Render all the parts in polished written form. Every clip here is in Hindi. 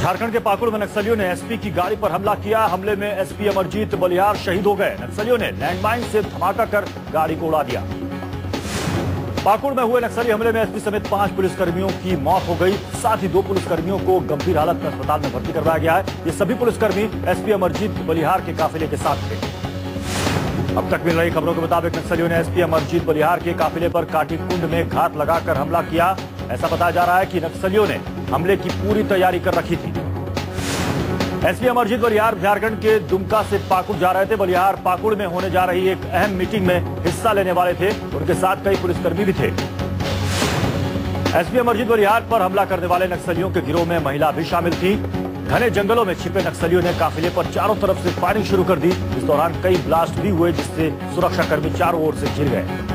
झारखंड के पाकुड़ में नक्सलियों ने एसपी की गाड़ी पर हमला किया। हमले में एसपी अमरजीत बलिहार शहीद हो गए। नक्सलियों ने लैंडमाइन से धमाका कर गाड़ी को उड़ा दिया। पाकुड़ में हुए नक्सली हमले में एसपी समेत 5 पुलिसकर्मियों की मौत हो गई। साथ ही 2 पुलिसकर्मियों को गंभीर हालत में अस्पताल में भर्ती करवाया गया है। ये सभी पुलिसकर्मी एसपी अमरजीत बलिहार के काफिले के साथ थे। अब तक मिल रही खबरों के मुताबिक नक्सलियों ने एसपी अमरजीत बलिहार के काफिले पर काटी कुंड में घात लगाकर हमला किया। ऐसा बताया जा रहा है कि नक्सलियों ने हमले की पूरी तैयारी कर रखी थी। एसपी अमरजीत बलिहार झारखंड के दुमका से पाकुड़ जा रहे थे। बलिहार पाकुड़ में होने जा रही एक अहम मीटिंग में हिस्सा लेने वाले थे। उनके साथ कई पुलिसकर्मी भी थे। एसपी अमरजीत बलिहार पर हमला करने वाले नक्सलियों के गिरोह में महिला भी शामिल थी। घने जंगलों में छिपे नक्सलियों ने काफिले पर चारों तरफ से फायरिंग शुरू कर दी। इस दौरान कई ब्लास्ट भी हुए, जिससे सुरक्षाकर्मी चारों ओर से घिर गए।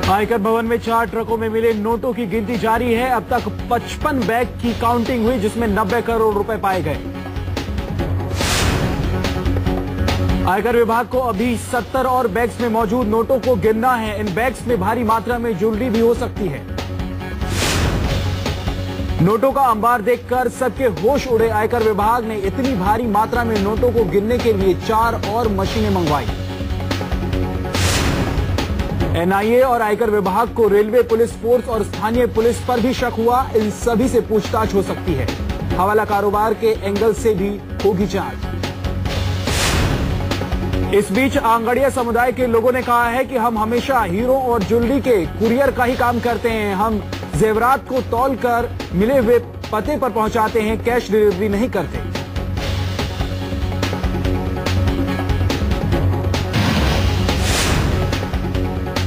आयकर भवन में 4 ट्रकों में मिले नोटों की गिनती जारी है। अब तक 55 बैग की काउंटिंग हुई, जिसमें 90 करोड़ रुपए पाए गए। आयकर विभाग को अभी 70 और बैग्स में मौजूद नोटों को गिनना है। इन बैग्स में भारी मात्रा में ज्वेलरी भी हो सकती है। नोटों का अंबार देखकर सबके होश उड़े। आयकर विभाग ने इतनी भारी मात्रा में नोटों को गिनने के लिए 4 और मशीनें मंगवाई। एनआईए और आयकर विभाग को रेलवे पुलिस फोर्स और स्थानीय पुलिस पर भी शक हुआ। इन सभी से पूछताछ हो सकती है। हवाला कारोबार के एंगल से भी होगी जांच। इस बीच आंगड़िया समुदाय के लोगों ने कहा है कि हम हमेशा हीरो और ज्वेलरी के कुरियर का ही काम करते हैं। हम जेवरात को तौलकर मिले हुए पते पर पहुंचाते हैं, कैश डिलीवरी नहीं करते।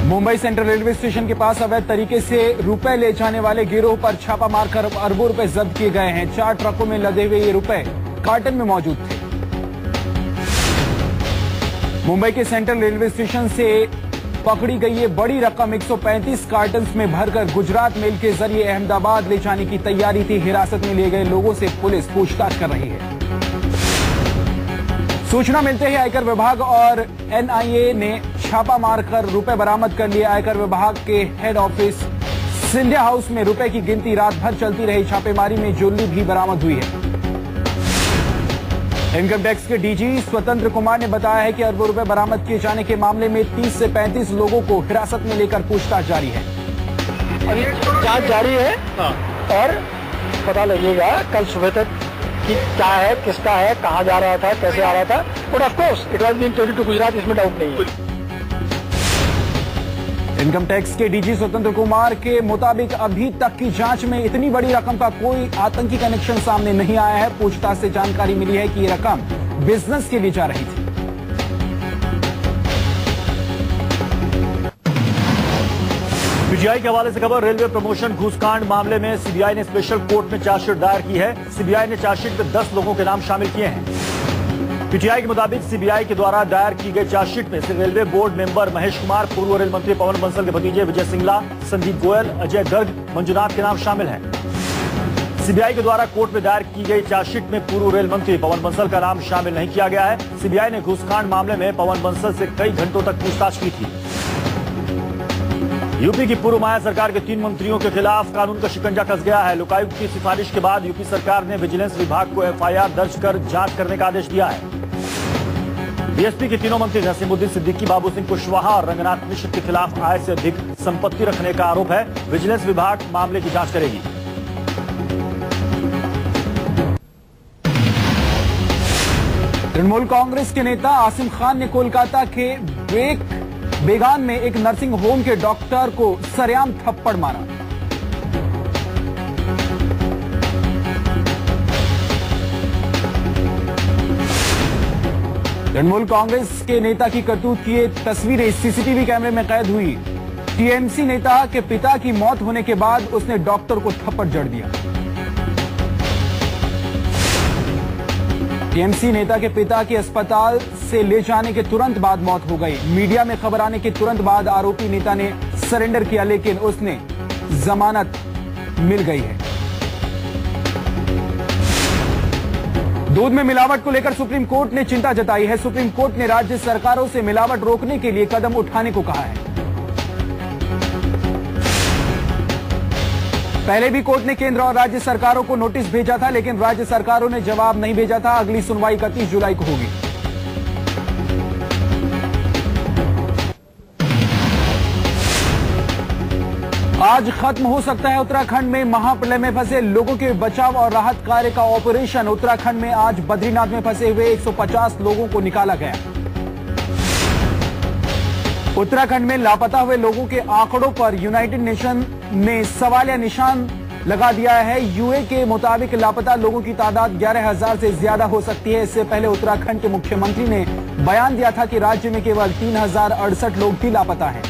मुंबई सेंट्रल रेलवे स्टेशन के पास अवैध तरीके से रुपए ले जाने वाले गिरोह पर छापा मारकर अरबों रुपए जब्त किए गए हैं। 4 ट्रकों में लदे हुए ये रुपए कार्टन में मौजूद थे। मुंबई के सेंट्रल रेलवे स्टेशन से पकड़ी गई ये बड़ी रकम 135 कार्टन्स में भरकर गुजरात मेल के जरिए अहमदाबाद ले जाने की तैयारी थी। हिरासत में लिए गए लोगों से पुलिस पूछताछ कर रही है। सूचना मिलते ही आयकर विभाग और एनआईए ने छापा मारकर रुपए बरामद कर लिए। आयकर विभाग के हेड ऑफिस सिंधिया हाउस में रुपए की गिनती रात भर चलती रही। छापेमारी में ज्वेलरी भी बरामद हुई है। इनकम टैक्स के डीजी स्वतंत्र कुमार ने बताया है कि अरबों रुपए बरामद किए जाने के मामले में 30 से 35 लोगों को हिरासत में लेकर पूछताछ जारी है। जांच जारी है और पता लगेगा कल सुबह तक कि क्या है, किसका है, कहां जा रहा था, कैसे आ रहा था। But of course it was being traded to Gujarat, इसमें डाउट नहीं है। इनकम टैक्स के डीजी स्वतंत्र कुमार के मुताबिक अभी तक की जांच में इतनी बड़ी रकम का कोई आतंकी कनेक्शन सामने नहीं आया है। पूछताछ से जानकारी मिली है कि ये रकम बिजनेस के लिए जा रही थी। पीटीआई के हवाले से खबर, रेलवे प्रमोशन घूसकांड मामले में सीबीआई ने स्पेशल कोर्ट में चार्जशीट दायर की है। सीबीआई ने चार्जशीट में 10 लोगों के नाम शामिल किए हैं। पीटीआई के मुताबिक सीबीआई के द्वारा दायर की गई चार्जशीट में railway board member Mahesh Kumar, पूर्व रेल मंत्री पवन बंसल के भतीजे विजय सिंगला, संदीप गोयल, अजय गर्ग, मंजुनाथ के नाम शामिल हैं। सीबीआई के द्वारा कोर्ट में दायर की गई चार्जशीट में पूर्व रेल मंत्री पवन बंसल का नाम शामिल नहीं किया गया है। सीबीआई ने घूसकांड मामले में पवन बंसल से कई घंटों तक पूछताछ की थी। यूपी की पूर्व माया सरकार के 3 मंत्रियों के खिलाफ कानून का शिकंजा कस गया है। लोकायुक्त की सिफारिश के बाद यूपी सरकार ने विजिलेंस विभाग को एफआईआर दर्ज कर जांच करने का आदेश दिया है। बीएसपी के तीनों मंत्री नसीमुद्दीन सिद्दीकी, बाबू सिंह कुशवाहा और रंगनाथ मिश्र के खिलाफ आय से अधिक संपत्ति रखने का आरोप है। विजिलेंस विभाग मामले की जांच करेगी। तृणमूल कांग्रेस के नेता आसिम खान ने कोलकाता के बेगान में एक नर्सिंग होम के डॉक्टर को सरेआम थप्पड़ मारा। तृणमूल कांग्रेस के नेता की करतूत की ये तस्वीरें सीसीटीवी कैमरे में कैद हुई। टीएमसी नेता के पिता की मौत होने के बाद उसने डॉक्टर को थप्पड़ जड़ दिया। टीएमसी नेता के पिता की अस्पताल से ले जाने के तुरंत बाद मौत हो गई। मीडिया में खबर आने के तुरंत बाद आरोपी नेता ने सरेंडर किया, लेकिन उसने जमानत मिल गई है। दूध में मिलावट को लेकर सुप्रीम कोर्ट ने चिंता जताई है। सुप्रीम कोर्ट ने राज्य सरकारों से मिलावट रोकने के लिए कदम उठाने को कहा है। पहले भी कोर्ट ने केंद्र और राज्य सरकारों को नोटिस भेजा था, लेकिन राज्य सरकारों ने जवाब नहीं भेजा था। अगली सुनवाई 31 जुलाई को होगी। आज खत्म हो सकता है उत्तराखंड में महाप्रलय में फंसे लोगों के बचाव और राहत कार्य का ऑपरेशन। उत्तराखंड में आज बद्रीनाथ में फंसे हुए 150 लोगों को निकाला गया। उत्तराखंड में लापता हुए लोगों के आंकड़ों पर यूनाइटेड नेशन ने सवालिया निशान लगा दिया है। यूए के मुताबिक लापता लोगों की तादाद 11,000 से ज्यादा हो सकती है। इससे पहले उत्तराखंड के मुख्यमंत्री ने बयान दिया था कि राज्य में केवल 3,068 लोग ही लापता हैं।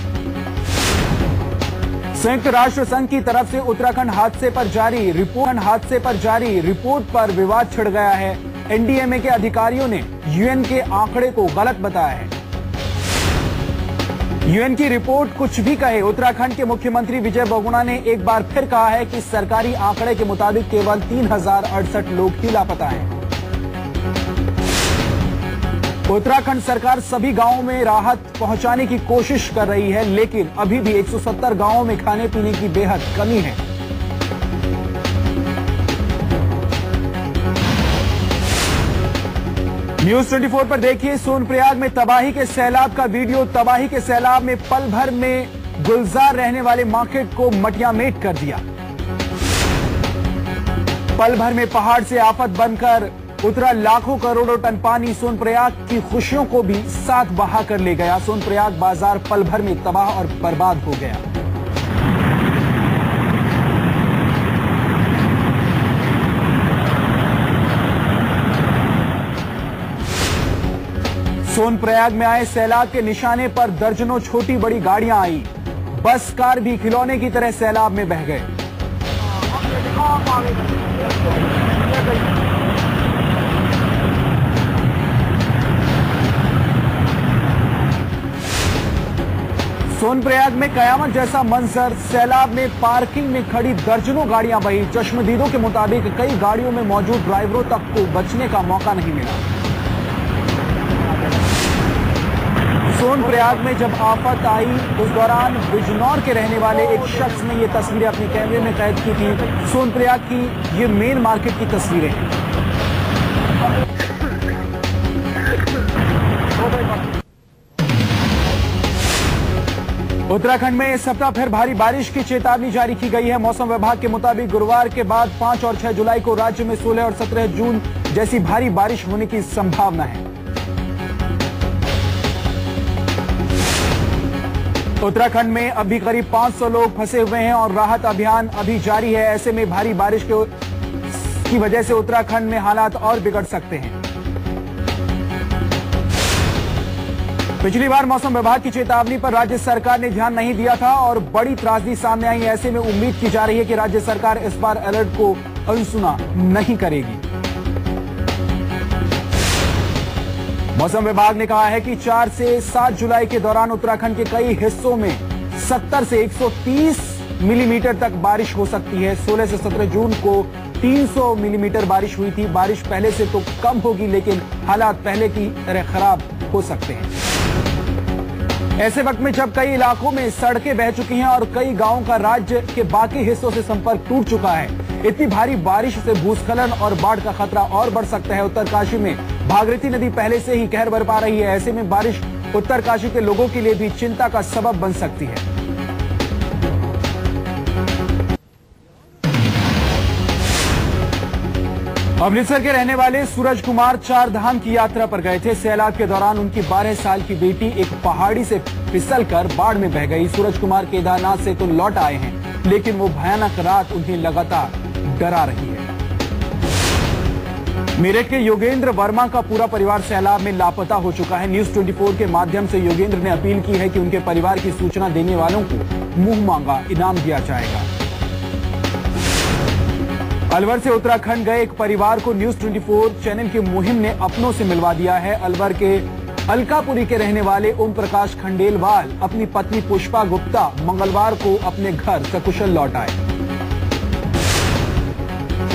संयुक्त राष्ट्र संघ की तरफ से उत्तराखंड हादसे पर जारी रिपोर्ट पर विवाद छिड़ गया है। एनडीएमए के अधिकारियों ने यूएन के आंकड़े को गलत बताया है। यूएन की रिपोर्ट कुछ भी कहे, उत्तराखंड के मुख्यमंत्री विजय बहुगुणा ने एक बार फिर कहा है कि सरकारी आंकड़े के मुताबिक केवल 3,068 लोग ही लापता हैं। उत्तराखंड सरकार सभी गांवों में राहत पहुंचाने की कोशिश कर रही है, लेकिन अभी भी 170 गांवों में खाने पीने की बेहद कमी है। न्यूज 24 पर देखिए सोनप्रयाग में तबाही के सैलाब का वीडियो। तबाही के सैलाब में पल भर में गुलजार रहने वाले मार्केट को मटियामेट कर दिया। पल भर में पहाड़ से आफत बनकर उतरा लाखों करोड़ों टन पानी सोनप्रयाग की खुशियों को भी साथ बहा कर ले गया। सोनप्रयाग बाजार पल भर में तबाह और बर्बाद हो गया। सोनप्रयाग में आए सैलाब के निशाने पर दर्जनों छोटी बड़ी गाड़ियां आई। बस कार भी खिलौने की तरह सैलाब में बह गए। सोनप्रयाग में कयामत जैसा मंजर। सैलाब में पार्किंग में खड़ी दर्जनों गाड़ियां बही। चश्मदीदों के मुताबिक कई गाड़ियों में मौजूद ड्राइवरों तक को बचने का मौका नहीं मिला। सोनप्रयाग में जब आफत आई उस दौरान बिजनौर के रहने वाले एक शख्स ने ये तस्वीरें अपने कैमरे में कैद की थी। सोनप्रयाग की ये मेन मार्केट की तस्वीरें हैं। उत्तराखंड में इस सप्ताह फिर भारी बारिश की चेतावनी जारी की गई है। मौसम विभाग के मुताबिक गुरुवार के बाद 5 और 6 जुलाई को राज्य में 16 और 17 जून जैसी भारी बारिश होने की संभावना है। उत्तराखंड में अभी करीब 500 लोग फंसे हुए हैं और राहत अभियान अभी जारी है। ऐसे में भारी बारिश की वजह से उत्तराखंड में हालात और बिगड़ सकते हैं। पिछली बार मौसम विभाग की चेतावनी पर राज्य सरकार ने ध्यान नहीं दिया था और बड़ी त्रासदी सामने आई। ऐसे में उम्मीद की जा रही है कि राज्य सरकार इस बार अलर्ट को अनसुना नहीं करेगी। मौसम विभाग ने कहा है कि 4 से 7 जुलाई के दौरान उत्तराखंड के कई हिस्सों में 70 से 130 मिलीमीटर तक बारिश हो सकती है। 16 से 17 जून को 300 मिलीमीटर बारिश हुई थी। बारिश पहले से तो कम होगी, लेकिन हालात पहले की तरह खराब हो सकते हैं। ऐसे वक्त में जब कई इलाकों में सड़कें बह चुकी हैं और कई गांवों का राज्य के बाकी हिस्सों से संपर्क टूट चुका है, इतनी भारी बारिश से भूस्खलन और बाढ़ का खतरा और बढ़ सकता है। उत्तरकाशी में भागीरथी नदी पहले से ही कहर बरपा रही है। ऐसे में बारिश उत्तरकाशी के लोगों के लिए भी चिंता का सबब बन सकती है। अमृतसर के रहने वाले सूरज कुमार 4 धाम की यात्रा पर गए थे। सैलाब के दौरान उनकी 12 साल की बेटी एक पहाड़ी से फिसलकर बाढ़ में बह गई। सूरज कुमार केदारनाथ से तो लौट आए हैं, लेकिन वो भयानक रात उन्हें लगातार डरा रही है। मेरठ के योगेंद्र वर्मा का पूरा परिवार सैलाब में लापता हो चुका है। न्यूज 24 के माध्यम से योगेंद्र ने अपील की है कि उनके परिवार की सूचना देने वालों को मुंह मांगा इनाम दिया जाएगा। अलवर से उत्तराखंड गए एक परिवार को न्यूज 24 चैनल की मुहिम ने अपनों से मिलवा दिया है। अलवर के अलकापुरी के रहने वाले ओम प्रकाश खंडेलवाल अपनी पत्नी पुष्पा गुप्ता मंगलवार को अपने घर सकुशल लौट आए।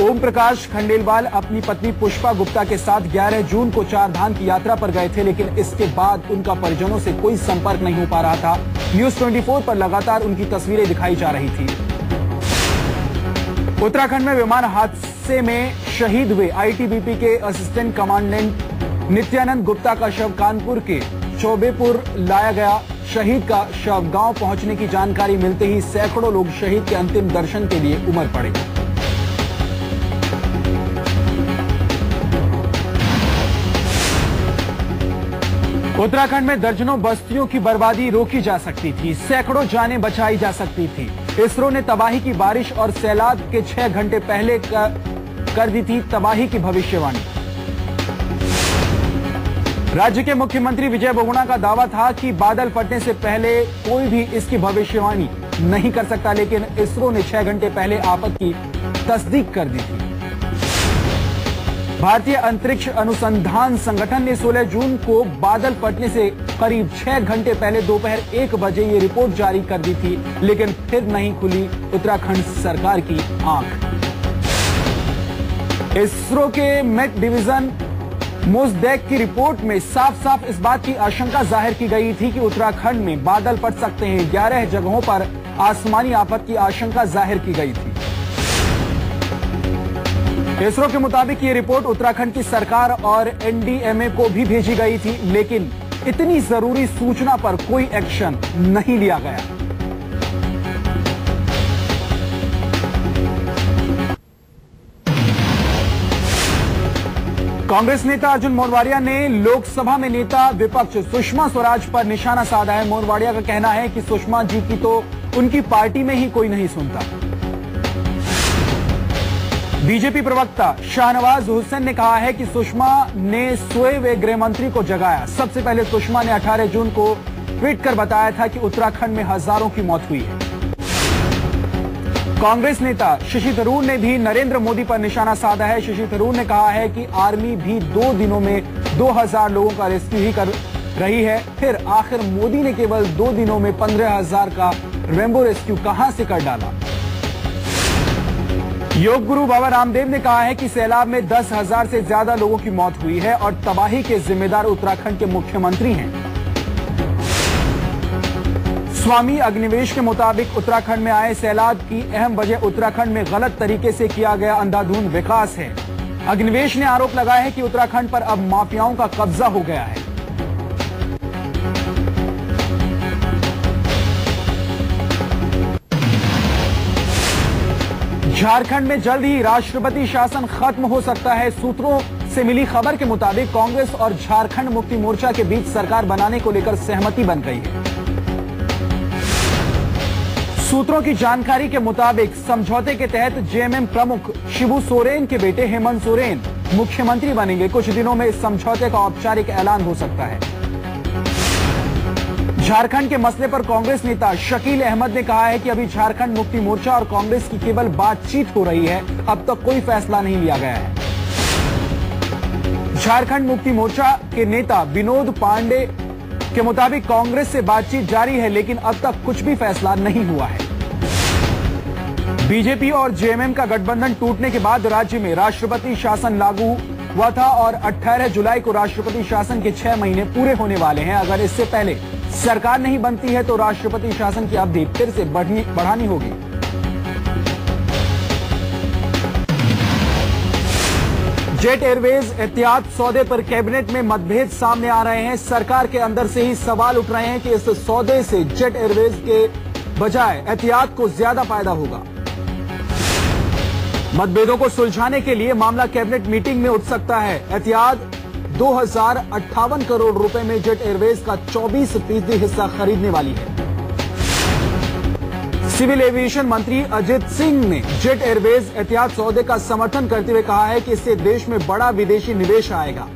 ओम प्रकाश खंडेलवाल अपनी पत्नी पुष्पा गुप्ता के साथ 11 जून को 4 धाम की यात्रा पर गए थे, लेकिन इसके बाद उनका परिजनों से कोई संपर्क नहीं हो पा रहा था। न्यूज 24 पर लगातार उनकी तस्वीरें दिखाई जा रही थी। उत्तराखंड में विमान हादसे में शहीद हुए आईटीबीपी के असिस्टेंट कमांडेंट नित्यानंद गुप्ता का शव कानपुर के चौबेपुर लाया गया। शहीद का शव गांव पहुंचने की जानकारी मिलते ही सैकड़ों लोग शहीद के अंतिम दर्शन के लिए उमड़ पड़े। उत्तराखंड में दर्जनों बस्तियों की बर्बादी रोकी जा सकती थी, सैकड़ों जानें बचाई जा सकती थी। इसरो ने तबाही की बारिश और सैलाब के 6 घंटे पहले कर दी थी तबाही की भविष्यवाणी। राज्य के मुख्यमंत्री विजय बहुगुणा का दावा था कि बादल फटने से पहले कोई भी इसकी भविष्यवाणी नहीं कर सकता, लेकिन इसरो ने 6 घंटे पहले आफत की तस्दीक कर दी थी। भारतीय अंतरिक्ष अनुसंधान संगठन ने 16 जून को बादल फटने से करीब 6 घंटे पहले दोपहर 1 बजे ये रिपोर्ट जारी कर दी थी, लेकिन फिर नहीं खुली उत्तराखंड सरकार की आंख। इसरो के मेट डिवीजन मोसडेक की रिपोर्ट में साफ साफ इस बात की आशंका जाहिर की गई थी कि उत्तराखंड में बादल फट सकते हैं। 11 जगहों पर आसमानी आफत की आशंका जाहिर की गई थी। इसरो के मुताबिक ये रिपोर्ट उत्तराखंड की सरकार और एनडीएमए को भी भेजी गई थी, लेकिन इतनी जरूरी सूचना पर कोई एक्शन नहीं लिया गया। कांग्रेस नेता अर्जुन मोरवाडिया ने लोकसभा में नेता विपक्ष सुषमा स्वराज पर निशाना साधा है। मोरवाडिया का कहना है कि सुषमा जी की तो उनकी पार्टी में ही कोई नहीं सुनता। बीजेपी प्रवक्ता शाहनवाज हुसैन ने कहा है कि सुषमा ने सोए हुए गृह मंत्री को जगाया। सबसे पहले सुषमा ने 18 जून को ट्वीट कर बताया था कि उत्तराखंड में हजारों की मौत हुई है। कांग्रेस नेता शशि थरूर ने भी नरेंद्र मोदी पर निशाना साधा है। शशि थरूर ने कहा है कि आर्मी भी 2 दिनों में 2000 लोगों का रेस्क्यू ही कर रही है, फिर आखिर मोदी ने केवल 2 दिनों में 15,000 का रेनबो रेस्क्यू कहां से कर डाला। योग गुरु बाबा रामदेव ने कहा है कि सैलाब में 10,000 से ज्यादा लोगों की मौत हुई है और तबाही के जिम्मेदार उत्तराखंड के मुख्यमंत्री हैं। स्वामी अग्निवेश के मुताबिक उत्तराखंड में आए सैलाब की अहम वजह उत्तराखंड में गलत तरीके से किया गया अंधाधुंध विकास है। अग्निवेश ने आरोप लगाया है कि उत्तराखंड पर अब माफियाओं का कब्जा हो गया है। झारखंड में जल्द ही राष्ट्रपति शासन खत्म हो सकता है। सूत्रों से मिली खबर के मुताबिक कांग्रेस और झारखंड मुक्ति मोर्चा के बीच सरकार बनाने को लेकर सहमति बन गई है। सूत्रों की जानकारी के मुताबिक समझौते के तहत जेएमएम प्रमुख शिबू सोरेन के बेटे हेमंत सोरेन मुख्यमंत्री बनेंगे। कुछ दिनों में इस समझौते का औपचारिक ऐलान हो सकता है। झारखंड के मसले पर कांग्रेस नेता शकील अहमद ने कहा है कि अभी झारखंड मुक्ति मोर्चा और कांग्रेस की केवल बातचीत हो रही है, अब तक कोई फैसला नहीं लिया गया है। झारखंड मुक्ति मोर्चा के नेता विनोद पांडे के मुताबिक कांग्रेस से बातचीत जारी है, लेकिन अब तक कुछ भी फैसला नहीं हुआ है। बीजेपी और जेएमएम का गठबंधन टूटने के बाद राज्य में राष्ट्रपति शासन लागू हुआ था और 18 जुलाई को राष्ट्रपति शासन के 6 महीने पूरे होने वाले हैं। अगर इससे पहले सरकार नहीं बनती है तो राष्ट्रपति शासन की अवधि फिर से बढ़ानी होगी। जेट एयरवेज एहतियात सौदे पर कैबिनेट में मतभेद सामने आ रहे हैं। सरकार के अंदर से ही सवाल उठ रहे हैं कि इस सौदे से जेट एयरवेज के बजाय एहतियात को ज्यादा फायदा होगा। मतभेदों को सुलझाने के लिए मामला कैबिनेट मीटिंग में उठ सकता है। एहतियात 2058 करोड़ रुपए में जेट एयरवेज का 24% हिस्सा खरीदने वाली है। सिविल एविएशन मंत्री अजित सिंह ने जेट एयरवेज एहतियात सौदे का समर्थन करते हुए कहा है कि इससे देश में बड़ा विदेशी निवेश आएगा।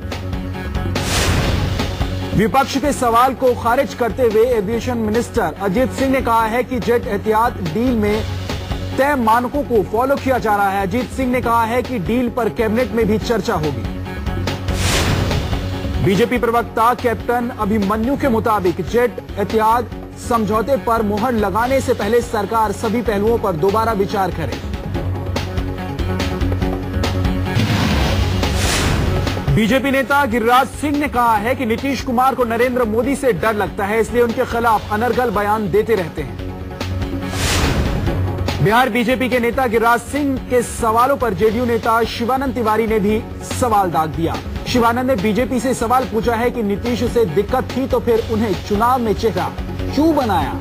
विपक्ष के सवाल को खारिज करते हुए एविएशन मिनिस्टर अजित सिंह ने कहा है कि जेट एहतियात डील में तय मानकों को फॉलो किया जा रहा है। अजित सिंह ने कहा है कि डील पर कैबिनेट में भी चर्चा होगी। बीजेपी प्रवक्ता कैप्टन अभिमन्यु के मुताबिक जेट एहतियात समझौते पर मुहर लगाने से पहले सरकार सभी पहलुओं पर दोबारा विचार करे। बीजेपी नेता गिरिराज सिंह ने कहा है कि नीतीश कुमार को नरेंद्र मोदी से डर लगता है, इसलिए उनके खिलाफ अनर्गल बयान देते रहते हैं। बिहार बीजेपी के नेता गिरिराज सिंह के सवालों पर जेडीयू नेता शिवानंद तिवारी ने भी सवाल दाग दिया। शिवानंद ने बीजेपी से सवाल पूछा है कि नीतीश से दिक्कत थी तो फिर उन्हें चुनाव में चेहरा क्यों बनाया।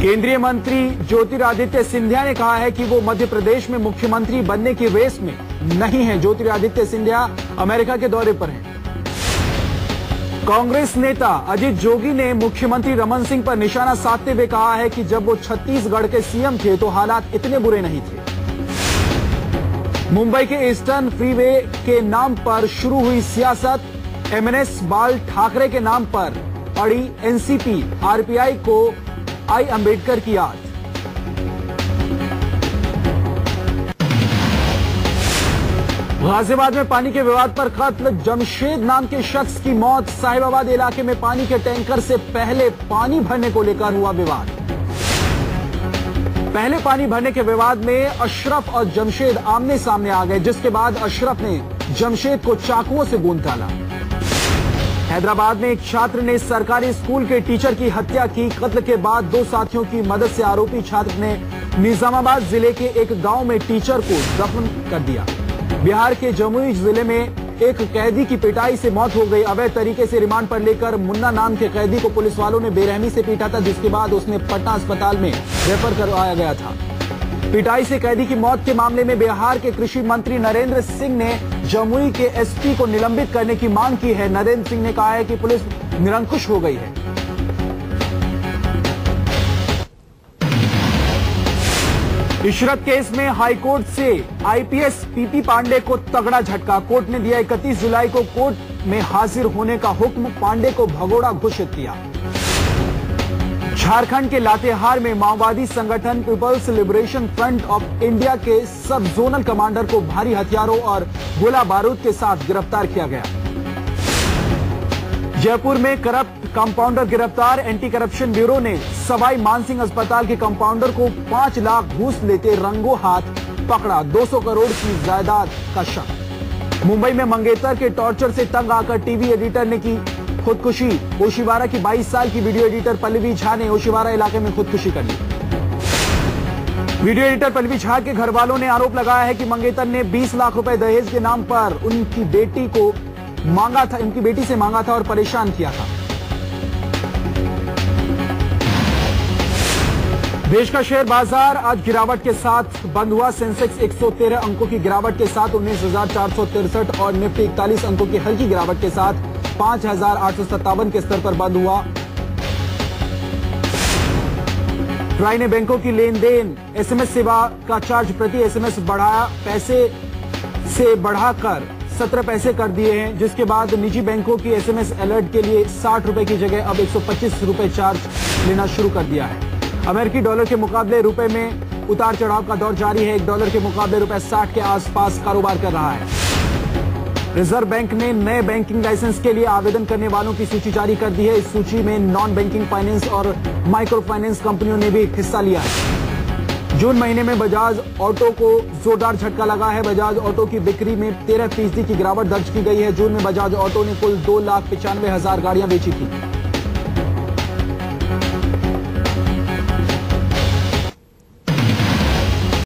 केंद्रीय मंत्री ज्योतिरादित्य सिंधिया ने कहा है कि वो मध्य प्रदेश में मुख्यमंत्री बनने की रेस में नहीं है। ज्योतिरादित्य सिंधिया अमेरिका के दौरे पर हैं। कांग्रेस नेता अजित जोगी ने मुख्यमंत्री रमन सिंह पर निशाना साधते हुए कहा है कि जब वो छत्तीसगढ़ के सीएम थे तो हालात इतने बुरे नहीं थे। मुंबई के ईस्टर्न फ्रीवे के नाम पर शुरू हुई सियासत। एमएनएस बाल ठाकरे के नाम पर अड़ी एनसीपी आरपीआई को आई अंबेडकर की याद। गाजियाबाद में पानी के विवाद पर कत्ल। जमशेद नाम के शख्स की मौत। साहिबाबाद इलाके में पानी के टैंकर से पहले पानी भरने को लेकर हुआ विवाद। पहले पानी भरने के विवाद में अशरफ और जमशेद आमने सामने आ गए, जिसके बाद अशरफ ने जमशेद को चाकुओं से गूंद डाला। हैदराबाद में एक छात्र ने सरकारी स्कूल के टीचर की हत्या की। कत्ल के बाद दो साथियों की मदद से आरोपी छात्र ने निजामाबाद जिले के एक गांव में टीचर को दफन कर दिया। बिहार के जमुई जिले में एक कैदी की पिटाई से मौत हो गई। अवैध तरीके से रिमांड पर लेकर मुन्ना नाम के कैदी को पुलिस वालों ने बेरहमी से पीटा था, जिसके बाद उसने पटना अस्पताल में रेफर करवाया गया था। पिटाई से कैदी की मौत के मामले में बिहार के कृषि मंत्री नरेंद्र सिंह ने जमुई के एसपी को निलंबित करने की मांग की है। नरेंद्र सिंह ने कहा है कि पुलिस निरंकुश हो गई है। इशरत केस में हाईकोर्ट से आईपीएस पीपी पांडे को तगड़ा झटका। कोर्ट ने दिया 31 जुलाई को कोर्ट में हाजिर होने का हुक्म। पांडे को भगोड़ा घोषित किया। झारखंड के लातेहार में माओवादी संगठन people's liberation front of India के सब जोनल कमांडर को भारी हथियारों और गोला बारूद के साथ गिरफ्तार किया गया। जयपुर में करप्ट कंपाउंडर गिरफ्तार। एंटी करप्शन ब्यूरो ने सवाई मानसिंह अस्पताल के कंपाउंडर को 5 लाख घूस लेते रंगों हाथ पकड़ा। 200 करोड़ की जायदाद का शक। मुंबई में मंगेतर के टॉर्चर से तंग आकर टीवी एडिटर ने की खुदकुशी। ओशिवारा की 22 साल की वीडियो एडिटर पल्लवी झा ने ओशिवारा इलाके में खुदकुशी कर ली। वीडियो एडिटर पल्लवी झा के घर वालों ने आरोप लगाया है कि मंगेतर ने 20 लाख रुपए दहेज के नाम पर उनकी बेटी से मांगा था और परेशान किया था। देश का शेयर बाजार आज गिरावट के साथ बंद हुआ। सेंसेक्स 113 अंकों की गिरावट के साथ 19,463 और निफ्टी 41 अंकों की हल्की गिरावट के साथ 5,857 के स्तर पर बंद हुआ। ट्राई ने बैंकों की लेन देन एसएमएस सेवा का चार्ज प्रति एसएमएस पैसे से बढ़ाकर 17 पैसे कर दिए हैं, जिसके बाद निजी बैंकों की एसएमएस अलर्ट के लिए 60 रुपए की जगह अब 125 रुपए चार्ज लेना शुरू कर दिया है। अमेरिकी डॉलर के मुकाबले रुपए में उतार चढ़ाव का दौर जारी है। 1 डॉलर के मुकाबले रुपए 60 के आसपास कारोबार कर रहा है। रिजर्व बैंक ने नए बैंकिंग लाइसेंस के लिए आवेदन करने वालों की सूची जारी कर दी है। इस सूची में नॉन बैंकिंग फाइनेंस और माइक्रो फाइनेंस कंपनियों ने भी हिस्सा लिया है। जून महीने में बजाज ऑटो को जोरदार झटका लगा है। बजाज ऑटो की बिक्री में 13% की गिरावट दर्ज की गई है। जून में बजाज ऑटो ने कुल 2,95,000 गाड़ियां बेची थी।